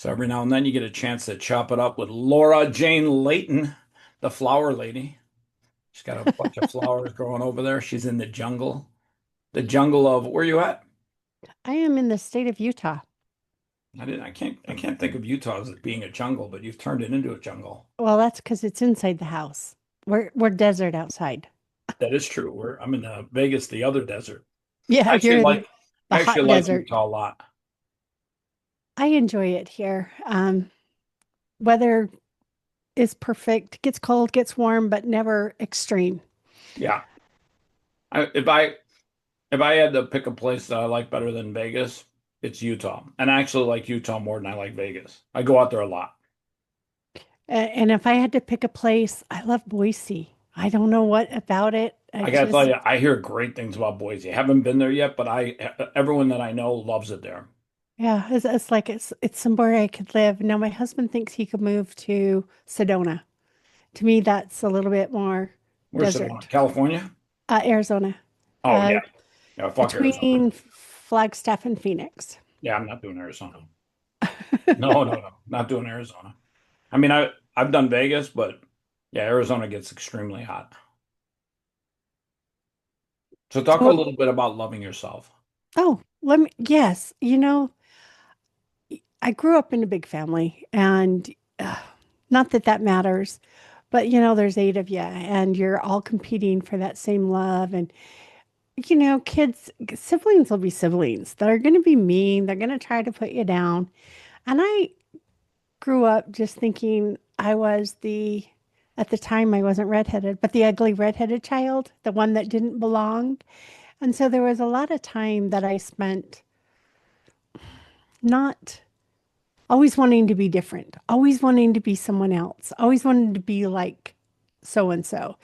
So every now and then you get a chance to chop it up with Laura Jane Layton, the flower lady. She's got a bunch of flowers growing over there. She's in the jungle. The jungle of where you at? I am in the state of Utah. I can't think of Utah as being a jungle, but you've turned it into a jungle. Well, that's because it's inside the house. We're desert outside. That is true. I'm in Vegas, the other desert. Yeah, I you're actually in like the I hot actually like desert. Utah a lot. I enjoy it here. Weather is perfect. Gets cold, gets warm, but never extreme. Yeah. I, if I if I had to pick a place that I like better than Vegas, it's Utah. And I actually like Utah more than I like Vegas. I go out there a lot. And if I had to pick a place, I love Boise. I don't know what about it. I I gotta tell just, you, I hear great things about Boise. I haven't been there yet, but I everyone that I know loves it there. yeah, it's like it's somewhere I could live. Now my husband thinks he could move to Sedona. To me, that's a little bit more Where's it on? desert. California? Arizona, Oh uh, yeah. Yeah, fuck Arizona. between Flagstaff and Phoenix. Yeah, I'm not doing Arizona. No, no, no. Not doing Arizona. I mean, I've done Vegas, but yeah, Arizona gets extremely hot. So talk a So, little bit about loving yourself. oh, yes, I grew up in a big family, and uh, not that that matters, but there's eight of you, and you're all competing for that same love. And kids, siblings will be siblings. They're going to be mean. They're going to try to put you down. And I grew up just thinking I was at the time I wasn't redheaded, but the ugly redheaded child, the one that didn't belong. And so there was a lot of time that I spent not always wanting to be different, always wanting to be someone else, always wanting to be like so and so.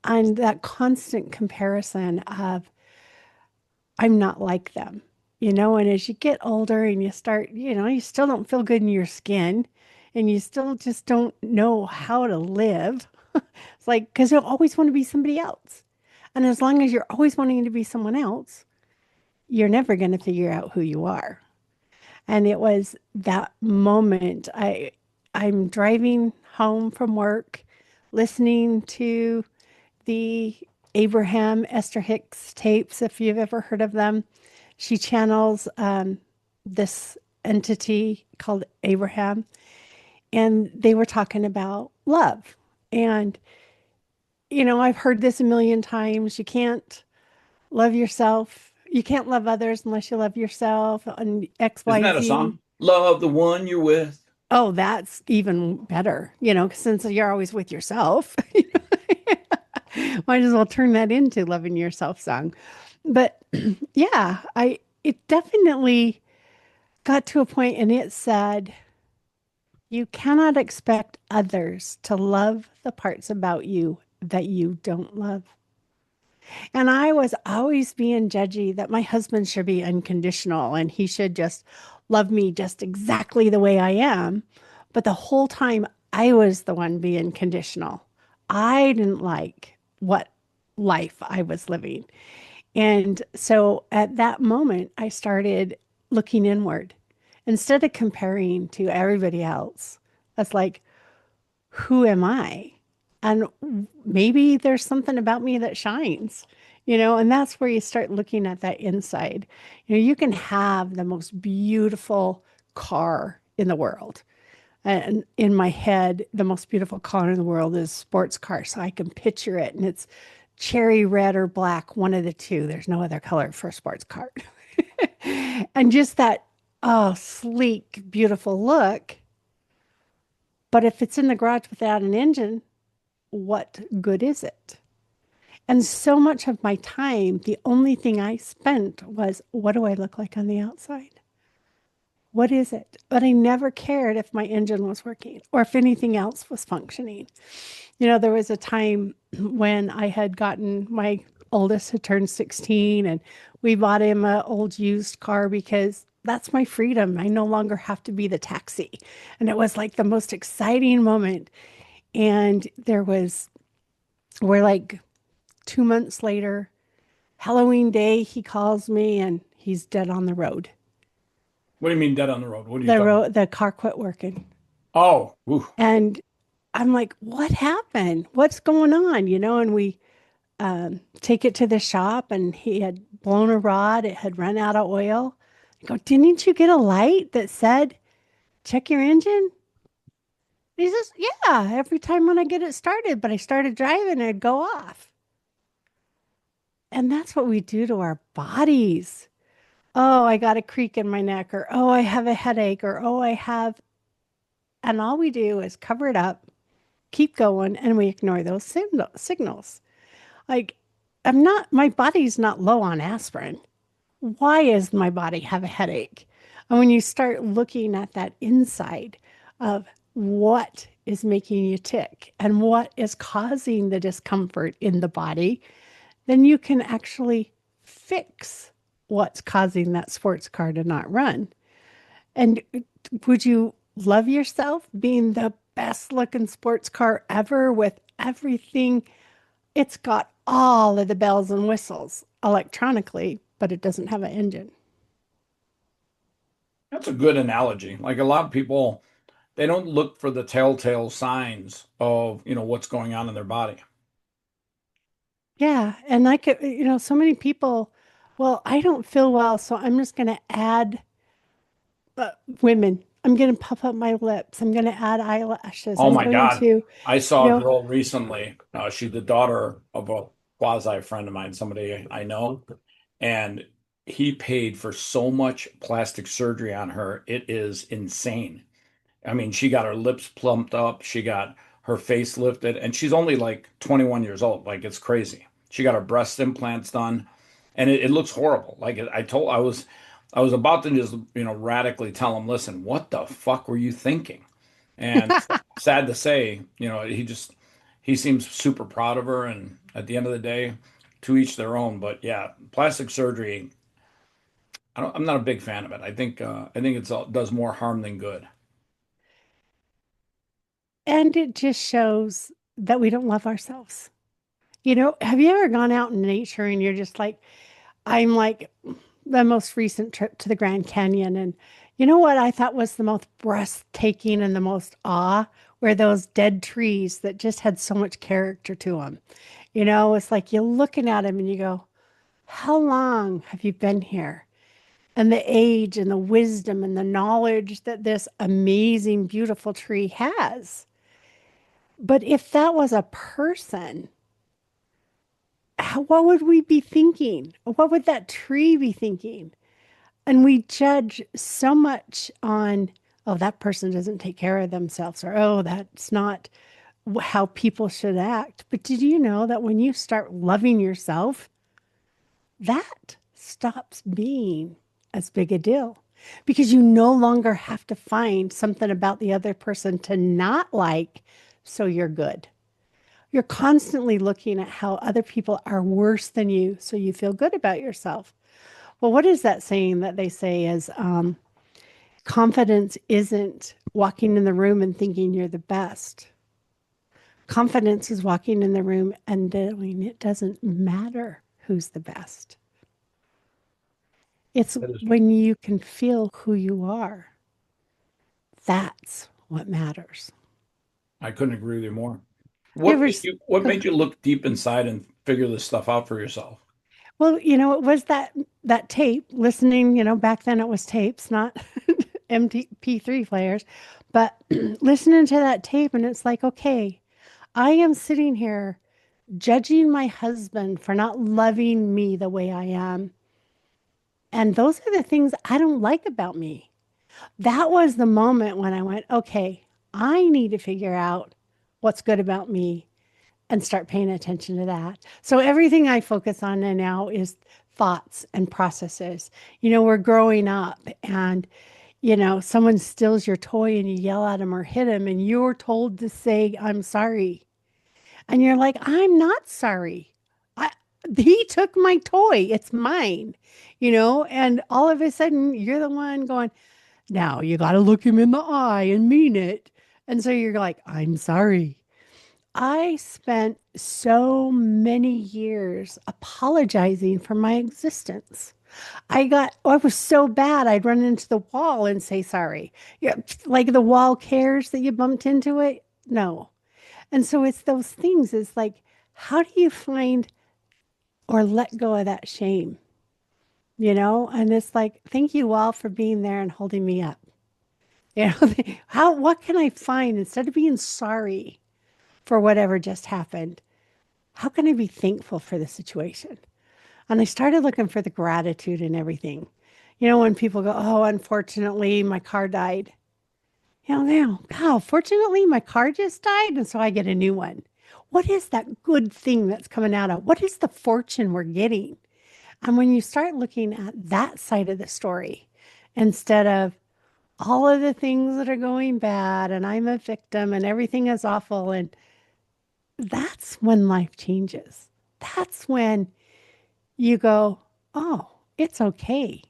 And that constant comparison of I'm not like them, and as you get older and you start, you still don't feel good in your skin and you still just don't know how to live. It's like, because you always want to be somebody else. And as long as you're always wanting to be someone else, you're never going to figure out who you are. And it was that moment I'm driving home from work, listening to the Abraham Esther Hicks tapes, if you've ever heard of them. She channels this entity called Abraham, and they were talking about love. And, I've heard this a million times. You can't love yourself. You can't love others unless you love yourself and Isn't that a XYZ. song? Love the one you're with. Oh, that's even better, since you're always with yourself. Might as well turn that into loving yourself song. But yeah, I it definitely got to a point and it said, you cannot expect others to love the parts about you that you don't love. And I was always being judgy that my husband should be unconditional and he should just love me just exactly the way I am. But the whole time I was the one being conditional. I didn't like what life I was living. And so at that moment, I started looking inward instead of comparing to everybody else. That's like, who am I? And maybe there's something about me that shines, and that's where you start looking at that inside. You can have the most beautiful car in the world. And in my head, the most beautiful car in the world is sports car. So I can picture it and it's cherry red or black, one of the two. There's no other color for a sports car. And just that, oh, sleek, beautiful look. But if it's in the garage without an engine, what good is it? And so much of my time, the only thing I spent was, what do I look like on the outside? What is it? But I never cared if my engine was working or if anything else was functioning. There was a time when I had gotten my oldest had turned 16 and we bought him an old used car because that's my freedom. I no longer have to be the taxi. And it was like the most exciting moment. And we're like 2 months later, Halloween Day, he calls me and he's dead on the road. What do you mean dead on the road? What are you The talking about? road, the car quit working. Oh, ooh. And I'm like, what happened? What's going on? And we take it to the shop, and he had blown a rod. It had run out of oil. I go, didn't you get a light that said, check your engine? He says, yeah, every time when I get it started, but I started driving, it'd go off. And that's what we do to our bodies. Oh, I got a creak in my neck, or oh, I have a headache, or oh, I have. And all we do is cover it up, keep going, and we ignore those signals. Like, my body's not low on aspirin. Why is my body have a headache? And when you start looking at that inside of what is making you tick and what is causing the discomfort in the body, then you can actually fix what's causing that sports car to not run. And would you love yourself being the best looking sports car ever with everything? It's got all of the bells and whistles electronically, but it doesn't have an engine. That's a good analogy. Like a lot of people, they don't look for the telltale signs of, what's going on in their body. Yeah. And I could, so many people, well, I don't feel well, so I'm just going to add women. I'm going to puff up my lips. I'm going to add eyelashes. Oh I'm my going God. to, I you saw a know, girl recently. She's the daughter of a quasi friend of mine, somebody I know, and he paid for so much plastic surgery on her. It is insane. I mean, she got her lips plumped up, she got her face lifted, and she's only like 21 years old. Like it's crazy. She got her breast implants done, and it looks horrible. Like I was about to just, radically tell him, listen, what the fuck were you thinking? And sad to say, he seems super proud of her, and at the end of the day, to each their own. But yeah, plastic surgery, I'm not a big fan of it. I think does more harm than good. and it just shows that we don't love ourselves. Have you ever gone out in nature and you're just like, I'm like the most recent trip to the Grand Canyon. And you know what I thought was the most breathtaking and the most awe were those dead trees that just had so much character to them. It's like you're looking at them and you go, how long have you been here? And the age and the wisdom and the knowledge that this amazing, beautiful tree has. But if that was a person, what would we be thinking? What would that tree be thinking? And we judge so much on, oh, that person doesn't take care of themselves, or oh, that's not how people should act. But did you know that when you start loving yourself, that stops being as big a deal? Because you no longer have to find something about the other person to not like, so you're good. You're constantly looking at how other people are worse than you, so you feel good about yourself. Well, what is that saying that they say is confidence isn't walking in the room and thinking you're the best. Confidence is walking in the room and knowing it doesn't matter who's the best. It's That is true. when you can feel who you are. That's what matters. I couldn't agree with you more. You What ever, made you what made you look deep inside and figure this stuff out for yourself? well, it was that tape listening, back then it was tapes, not MP3 players, but listening to that tape and it's like, okay, I am sitting here judging my husband for not loving me the way I am. And those are the things I don't like about me. That was the moment when I went, okay, I need to figure out what's good about me and start paying attention to that. So everything I focus on now is thoughts and processes. We're growing up and someone steals your toy and you yell at them or hit them and you're told to say, I'm sorry. And you're like, I'm not sorry. I, he took my toy. It's mine, and all of a sudden you're the one going, now you got to look him in the eye and mean it. And so you're like, I'm sorry. I spent so many years apologizing for my existence. I was so bad, I'd run into the wall and say sorry. Yeah, like the wall cares that you bumped into it. No. And so it's those things. It's like, how do you find or let go of that shame? And it's like, thank you all for being there and holding me up. What can I find instead of being sorry for whatever just happened? How can I be thankful for the situation? And I started looking for the gratitude in everything. When people go, oh, unfortunately, my car died. Now, wow, fortunately, my car just died. And so I get a new one. What is that good thing that's coming out of? What is the fortune we're getting? And when you start looking at that side of the story, instead of all of the things that are going bad and I'm a victim and everything is awful, and that's when life changes. That's when you go, oh, it's okay.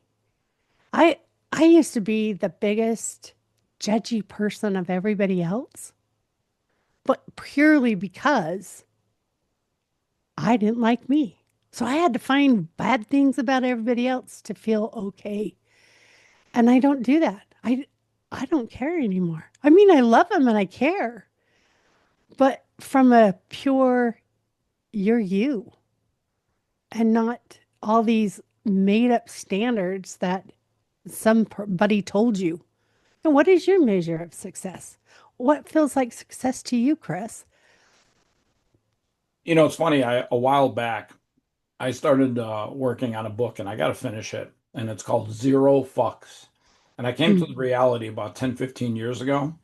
I I used to be the biggest judgy person of everybody else, but purely because I didn't like me. So I had to find bad things about everybody else to feel okay. And I don't do that. I don't care anymore. I mean, I love them and I care, but from a pure you're you and not all these made up standards that somebody told you. And what is your measure of success? What feels like success to you, Chris? It's funny. A while back, I started working on a book and I got to finish it. And it's called Zero Fucks. And I came to the Mm. reality about 10, 15 years ago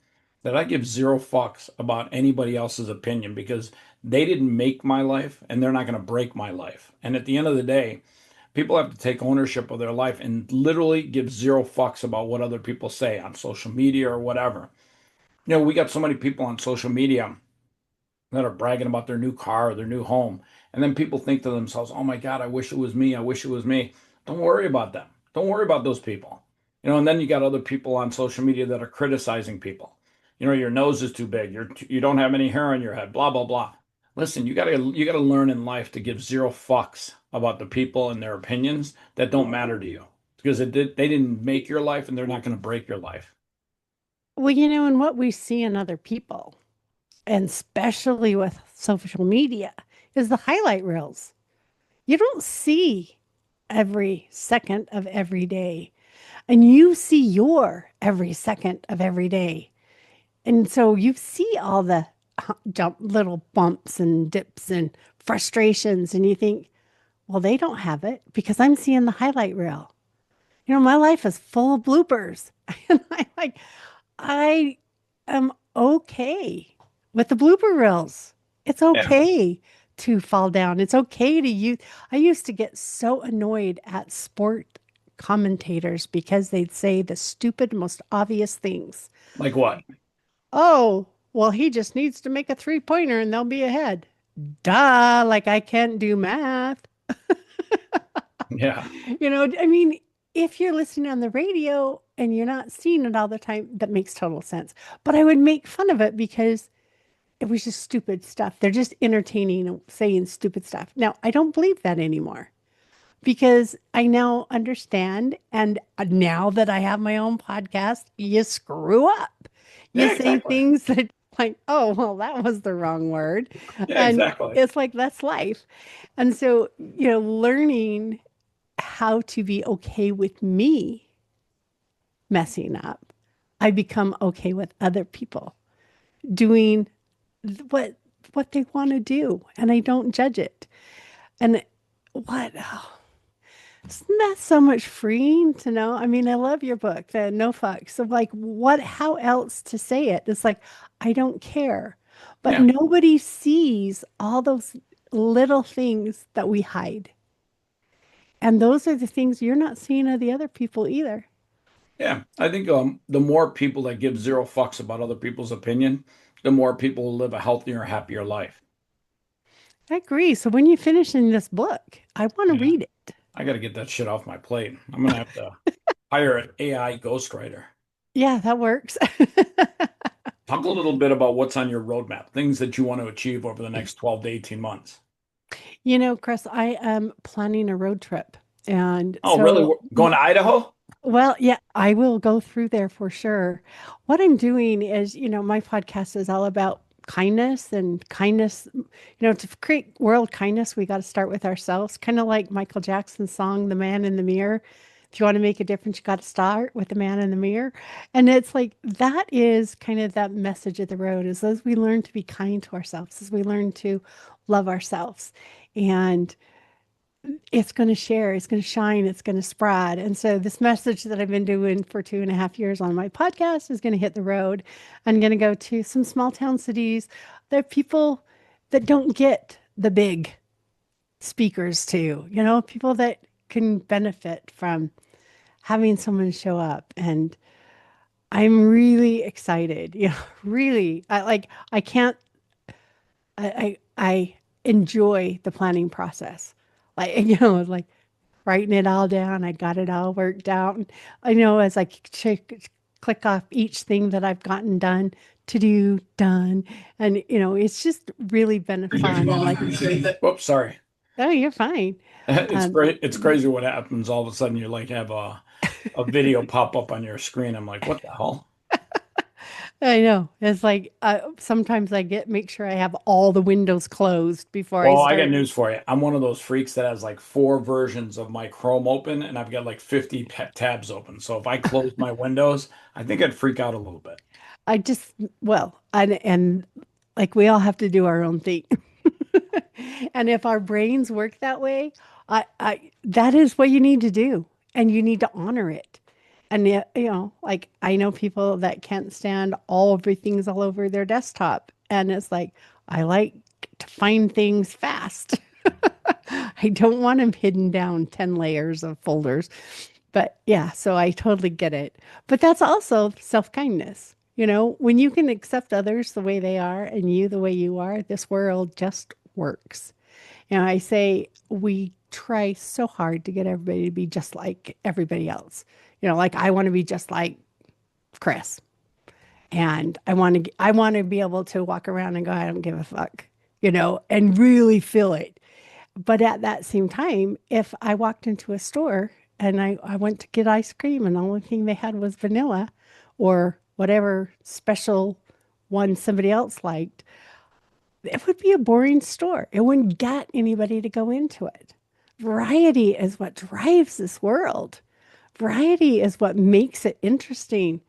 that I give zero fucks about anybody else's opinion because they didn't make my life and they're not going to break my life. And at the end of the day, people have to take ownership of their life and literally give zero fucks about what other people say on social media or whatever. We got so many people on social media that are bragging about their new car or their new home. And then people think to themselves, oh my God, I wish it was me. I wish it was me. Don't worry about them. Don't worry about those people. And then you got other people on social media that are criticizing people. Your nose is too big. You don't have any hair on your head, blah, blah, blah. Listen, you gotta learn in life to give zero fucks about the people and their opinions that don't matter to you. Because they didn't make your life and they're not going to break your life. Well, and what we see in other people, and especially with social media, is the highlight reels. You don't see every second of every day, and you see your every second of every day. And so you see all the jump little bumps and dips and frustrations, and you think, well, they don't have it because I'm seeing the highlight reel. My life is full of bloopers. And I am okay with the blooper reels. It's Yeah. okay to fall down. It's okay to use. I used to get so annoyed at sport commentators because they'd say the stupid, most obvious things. Like what? Oh, well, he just needs to make a three-pointer and they'll be ahead. Duh, like I can't do math. Yeah. I mean, if you're listening on the radio and you're not seeing it all the time, that makes total sense. But I would make fun of it because it was just stupid stuff. They're just entertaining and saying stupid stuff. Now, I don't believe that anymore because I now understand. And now that I have my own podcast, you screw up. You Yeah, say exactly. things that, like, oh, well, that was the wrong word. Yeah, And exactly. it's like, that's life. And so, learning how to be okay with me messing up, I become okay with other people doing what they want to do, and I don't judge it. And what oh, isn't that so much freeing to know? I mean, I love your book, the No Fucks. Of like, what? How else to say it? It's like I don't care, but Yeah. nobody sees all those little things that we hide, and those are the things you're not seeing of the other people either. Yeah, I think the more people that give zero fucks about other people's opinion, the more people will live a healthier, happier life. I agree. So when you finish in this book, I want to Yeah, read it. I got to get that shit off my plate. I'm gonna have to hire an AI ghostwriter. Yeah, that works. Talk a little bit about what's on your roadmap, things that you want to achieve over the next 12 to 18 months. Chris, I am planning a road trip. And Oh, really? so, Going to Idaho? well, yeah, I will go through there for sure. What I'm doing is, my podcast is all about kindness and kindness. To create world kindness, we got to start with ourselves. Kind of like Michael Jackson's song, The Man in the Mirror. If you want to make a difference, you got to start with the man in the mirror. And it's like that is kind of that message of the road is as we learn to be kind to ourselves, as we learn to love ourselves. And it's going to share, it's going to shine, it's going to spread. And so, this message that I've been doing for 2.5 years on my podcast is going to hit the road. I'm going to go to some small town cities. There are people that don't get the big speakers, too, people that can benefit from having someone show up. And I'm really excited, really. I can't, I enjoy the planning process. Like, like, writing it all down. I got it all worked out. And I know as I click off each thing that I've gotten done, to do done. And, it's just really been fun. And like, Whoops, sorry. oh, you're fine. It's Um, great. It's crazy what happens. All of a sudden, you like have a video pop up on your screen. I'm like, what the hell? I know. It's like sometimes make sure I have all the windows closed before I Well, I got start. news for you. I'm one of those freaks that has like four versions of my Chrome open, and I've got like 50 tabs open. So if I closed my windows, I think I'd freak out a little bit. I just, well, and like we all have to do our own thing. And if our brains work that way, that is what you need to do, and you need to honor it. And yet, like I know people that can't stand everything's all over their desktop, and it's like I like to find things fast. I don't want them hidden down 10 layers of folders. But yeah, so I totally get it. But that's also self-kindness. When you can accept others the way they are and you the way you are, this world just works. I say we try so hard to get everybody to be just like everybody else. Like I want to be just like Chris. And I want to be able to walk around and go, I don't give a fuck, and really feel it. But at that same time, if I walked into a store and I went to get ice cream and the only thing they had was vanilla or whatever special one somebody else liked, it would be a boring store. It wouldn't get anybody to go into it. Variety is what drives this world. Variety is what makes it interesting.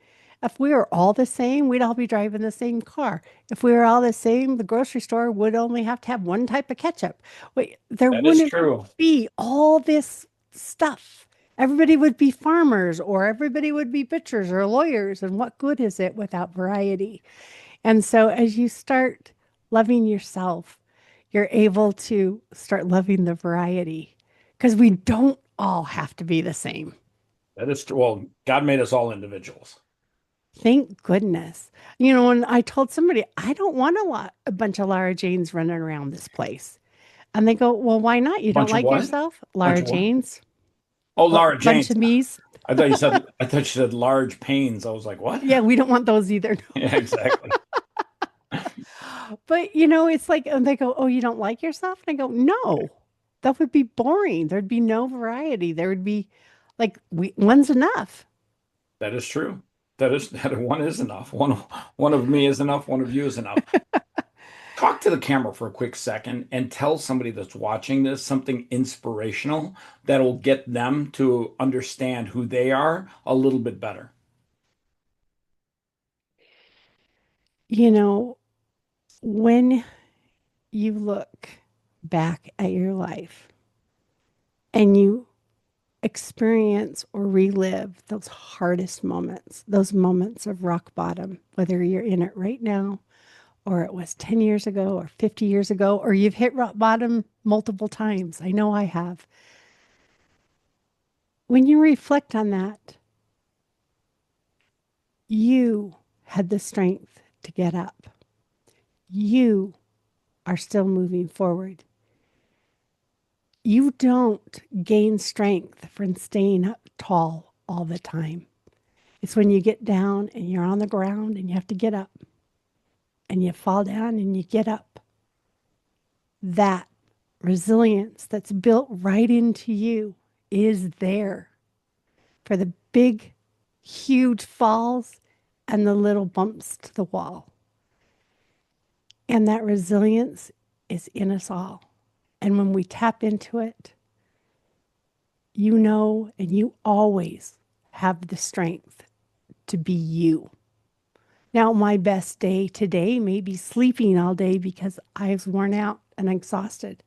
If we were all the same, we'd all be driving the same car. If we were all the same, the grocery store would only have to have one type of ketchup. Wait, there That is wouldn't true. be all this stuff. Everybody would be farmers or everybody would be butchers or lawyers. And what good is it without variety? And so as you start loving yourself, you're able to start loving the variety because we don't all have to be the same. That is true. Well, God made us all individuals. Thank goodness. When I told somebody, I don't want a bunch of Laura Janes running around this place. And they go, well, why not? You don't Bunch of like what? yourself? Bunch Laura of what? Janes? Oh, A Laura bunch Jane's. of me's? I thought you said large pains. I was like, what? Yeah, we don't want those either. Yeah, exactly. But, it's like, and they go, oh, you don't like yourself? And I go, no, that would be boring. There'd be no variety. There would be like, one's enough. That is true. That one is enough. One of me is enough. One of you is enough. Talk to the camera for a quick second and tell somebody that's watching this something inspirational that'll get them to understand who they are a little bit better. You know, when you look back at your life and you experience or relive those hardest moments, those moments of rock bottom, whether you're in it right now or it was 10 years ago or 50 years ago, or you've hit rock bottom multiple times. I know I have. When you reflect on that, you had the strength to get up. You are still moving forward. You don't gain strength from staying up tall all the time. It's when you get down and you're on the ground and you have to get up and you fall down and you get up. That resilience that's built right into you is there for the big, huge falls and the little bumps to the wall. And that resilience is in us all. And when we tap into it, you know, and you always have the strength to be you. Now, my best day today may be sleeping all day because I was worn out and exhausted.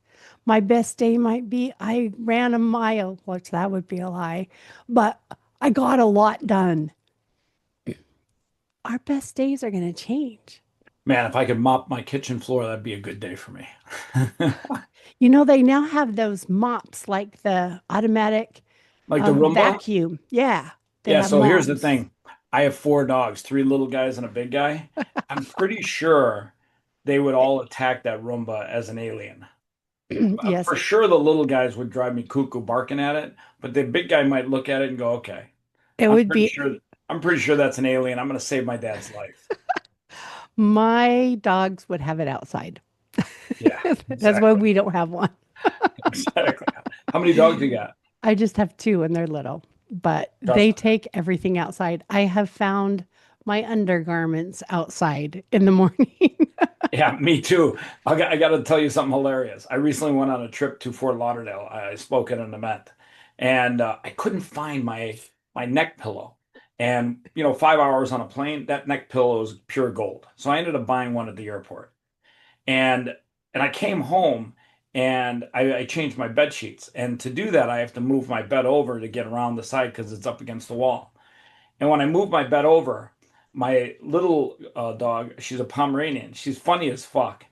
My best day might be I ran a mile, which that would be a lie, but I got a lot done. Our best days are going to change. Man, if I could mop my kitchen floor, that'd be a good day for me. You know, they now have those mops like the automatic Like the Roomba? vacuum. Yeah, they Yeah, have so here's the mops. thing. I have four dogs, three little guys and a big guy. I'm pretty sure they would all attack that Roomba as an alien. Yes, For sure, the little guys would drive me cuckoo barking at it, but the big guy might look at it and go, "Okay, it I'm would pretty be. sure, I'm pretty sure that's an alien. I'm going to save my dad's life." My dogs would have it outside. Yeah, That's why exactly, we don't have one. exactly. How many dogs you got? I just have two and they're little, but Trust they me. take everything outside. I have found my undergarments outside in the morning. Yeah, me too. I got to tell you something hilarious. I recently went on a trip to Fort Lauderdale. I spoke at an event, and I couldn't find my neck pillow. And 5 hours on a plane, that neck pillow is pure gold. So I ended up buying one at the airport. And I came home and I changed my bed sheets. And to do that, I have to move my bed over to get around the side because it's up against the wall. And when I moved my bed over, my little dog, she's a Pomeranian. She's funny as fuck.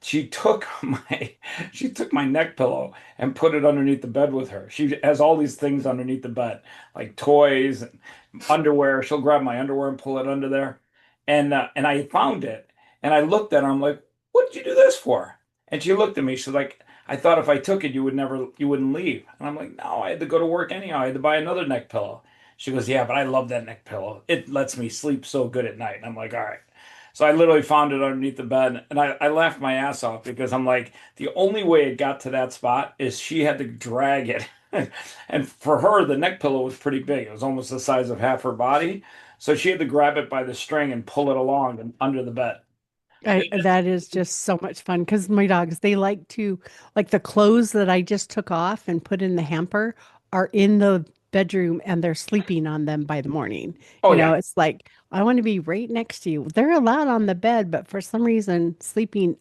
She took my she took my neck pillow and put it underneath the bed with her. She has all these things underneath the bed, like toys and underwear. She'll grab my underwear and pull it under there. And I found it and I looked at her. I'm like, "What did you do this for?" And she looked at me. She's like, "I thought if I took it, you wouldn't leave." And I'm like, "No, I had to go to work anyhow. I had to buy another neck pillow." She goes, "Yeah, but I love that neck pillow. It lets me sleep so good at night." And I'm like, "All right." So I literally found it underneath the bed and I laughed my ass off because I'm like, the only way it got to that spot is she had to drag it. And for her, the neck pillow was pretty big. It was almost the size of half her body. So she had to grab it by the string and pull it along and under the bed. That is just so much fun because my dogs, they like to, like the clothes that I just took off and put in the hamper are in the bedroom and they're sleeping on them by the morning. Oh You know, yeah. it's like, I want to be right next to you. They're allowed on the bed, but for some reason, sleeping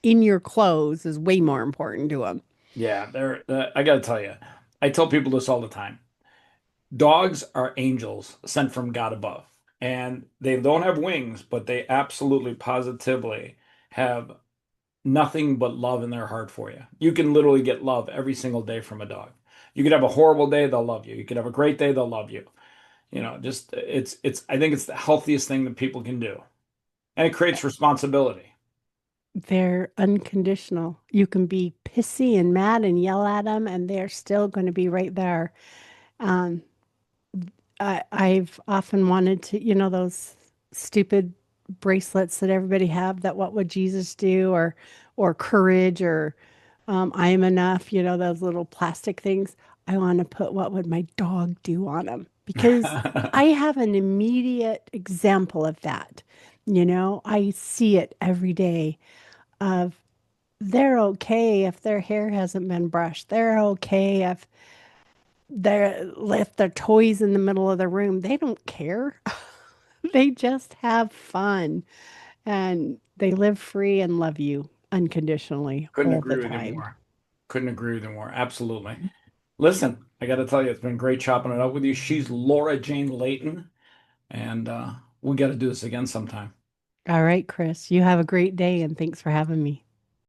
in your clothes is way more important to them. Yeah, I got to tell you, I tell people this all the time. Dogs are angels sent from God above. And they don't have wings, but they absolutely positively have nothing but love in their heart for you. You can literally get love every single day from a dog. You could have a horrible day, they'll love you. You could have a great day, they'll love you. Just it's I think it's the healthiest thing that people can do. And it creates responsibility. They're unconditional. You can be pissy and mad and yell at them, and they're still going to be right there. Um, I've often wanted to, you know, those stupid bracelets that everybody have that what would Jesus do or courage or I am enough, you know, those little plastic things. I want to put what would my dog do on them because I have an immediate example of that. You know, I see it every day of they're okay if their hair hasn't been brushed. They're okay if they left their toys in the middle of the room. They don't care. They just have fun and they live free and love you unconditionally Couldn't all the agree with you time. more. Couldn't agree with you more. Absolutely. Listen, I got to tell you, it's been great chopping it up with you. She's Laura Jane Layton, and we got to do this again sometime. All right, Chris, you have a great day and thanks for having me.